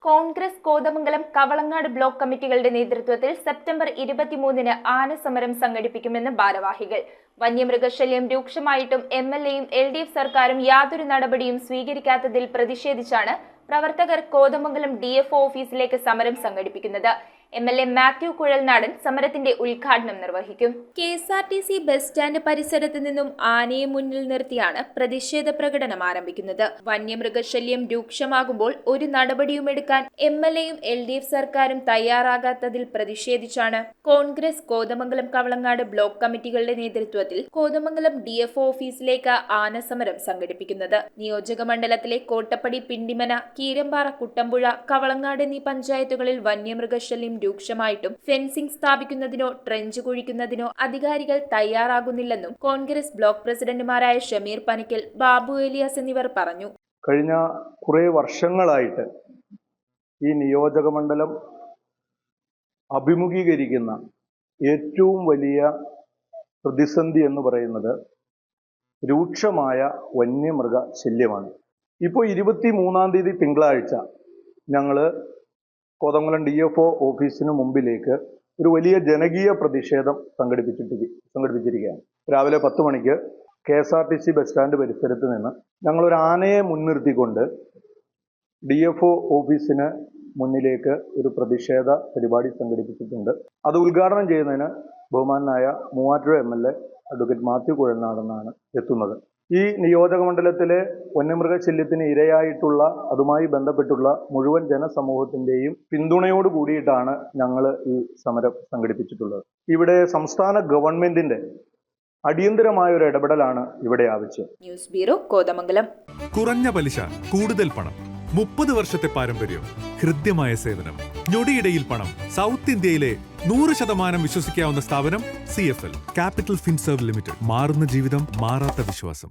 Congress Kothamangalam Kavalangad block കമ്മിറ്റികളുടെ നേതൃത്വത്തിൽ September 23-ന് ആനസമരം സംഘടിപ്പിക്കുമെന്ന് ഭാരവാഹികൾ. വന്യമൃഗശല്യം രൂക്ഷമായിട്ടും എംഎൽഎയും എൽഡിഎഫ് സർക്കാരും യാതൊരു നടപടിയും സ്വീകരിക്കാത്തതിൽ പ്രതിഷേധിച്ചാണ് പ്രവർത്തകർ കോതമംഗലം ഡിഎഫ്ഒ ഓഫീസിലേക്ക് സമരം സംഘടിപ്പിക്കുന്നത്. എംഎൽഎ മാത്യു കുഴൽനാടൻ സമരത്തിന്റെ ഉദ്ഘാടനം നിർവഹിക്കും. കെഎസ്ആർടിസി ബസ് സ്റ്റാൻഡ് പരിസരത്ത് നിന്നും ആനയെ മുന്നിൽ നിർത്തിയാണ് പ്രതിഷേധ പ്രകടനം ആരംഭിക്കുന്നത്. വന്യമൃഗശല്യം രൂക്ഷമാകുമ്പോൾ ഒരു നടപടിയും എടുക്കാൻ എംഎൽഎയും എൽഡിഎഫ് സർക്കാരും തയ്യാറാകാത്തതിൽ പ്രതിഷേധിച്ചാണ് കോൺഗ്രസ് കോതമംഗലം കവളങ്ങാട് ബ്ലോക്ക് കമ്മിറ്റികളുടെ നേതൃത്വത്തിൽ കോതമംഗലം ഡിഎഫ്ഒ ഓഫീസിലേക്ക് ആനസമരം സംഘടിപ്പിക്കുന്നത്. നിയോജക മണ്ഡലത്തിലെ കോട്ടപ്പടി, പിണ്ടിമന, കീരമ്പാറ, കുട്ടമ്പുഴ, കവളങ്ങാട് എന്നീ പഞ്ചായത്തുകളിൽ വന്യമൃഗശല്യം രൂക്ഷമായിട്ടും ഫെൻസിംഗ് സ്ഥാപിക്കുന്നതിനോ ട്രെഞ്ച് കുഴിക്കുന്നതിനോ അധികാരികൾ തയ്യാറാകുന്നില്ലെന്നും കോൺഗ്രസ് ബ്ലോക്ക് പ്രസിഡന്റുമാരായ ഷമീർ പനിക്കൽ, ബാബു ഏലിയാസ് എന്നിവർ പറഞ്ഞു. കഴിഞ്ഞ കുറെ വർഷങ്ങളായിട്ട് ഈ നിയോജക മണ്ഡലം അഭിമുഖീകരിക്കുന്ന ഏറ്റവും വലിയ പ്രതിസന്ധി എന്ന് പറയുന്നത് രൂക്ഷമായ വന്യമൃഗ ശല്യമാണ്. ഇപ്പോൾ 23-ാം തീയതി തിങ്കളാഴ്ച ഞങ്ങൾ കോതമംഗലം ഡിഎഫ്ഒ ഓഫീസിന് മുമ്പിലേക്ക് ഒരു വലിയ ജനകീയ പ്രതിഷേധം സംഘടിപ്പിച്ചിരിക്കുകയാണ്. രാവിലെ 10 മണിക്ക് കെഎസ്ആർടിസി ബസ് സ്റ്റാൻഡ് പരിസരത്ത് നിന്ന് ഞങ്ങളൊരു ആനയെ മുൻനിർത്തിക്കൊണ്ട് ഡിഎഫ്ഒ ഓഫീസിന് മുന്നിലേക്ക് ഒരു പ്രതിഷേധ പരിപാടി സംഘടിപ്പിച്ചിട്ടുണ്ട്. അത് ഉദ്ഘാടനം ചെയ്യുന്നതിന് ബഹുമാനായ മൂവാറ്റുപുഴ എംഎൽഎ അഡ്വക്കേറ്റ് മാത്യു കുഴൽനാടനാണ് എത്തുന്നത്. ഈ നിയോജക മണ്ഡലത്തിലെ വന്യമൃഗശല്യത്തിന് ഇരയായിട്ടുള്ള അതുമായി ബന്ധപ്പെട്ടുള്ള മുഴുവൻ ജനസമൂഹത്തിൻ്റെയും പിന്തുണയോട് കൂടിയിട്ടാണ് ഞങ്ങൾ ഈ സമരം സംഘടിപ്പിച്ചിട്ടുള്ളത്. ഇവിടെ സംസ്ഥാന ഗവൺമെന്റിന്റെ അടിയന്തരമായ ഒരു ഇടപെടലാണ് ഇവിടെ ആവശ്യം. News bureau, Kothamangalam. കുറഞ്ഞ പലിശ, കൂടുതൽ പണം, 30 വർഷത്തെ പാരമ്പര്യം, ഹൃദ്യമായ സേവനം, ഞൊടിയിടയിൽ പണം. സൗത്ത് ഇന്ത്യയിലെ 100% വിശ്വസിക്കാവുന്ന സ്ഥാപനം CFL ക്യാപിറ്റൽ ഫിൻസർവ് ലിമിറ്റഡ്. മാറുന്ന ജീവിതം, മാറാത്ത വിശ്വാസം.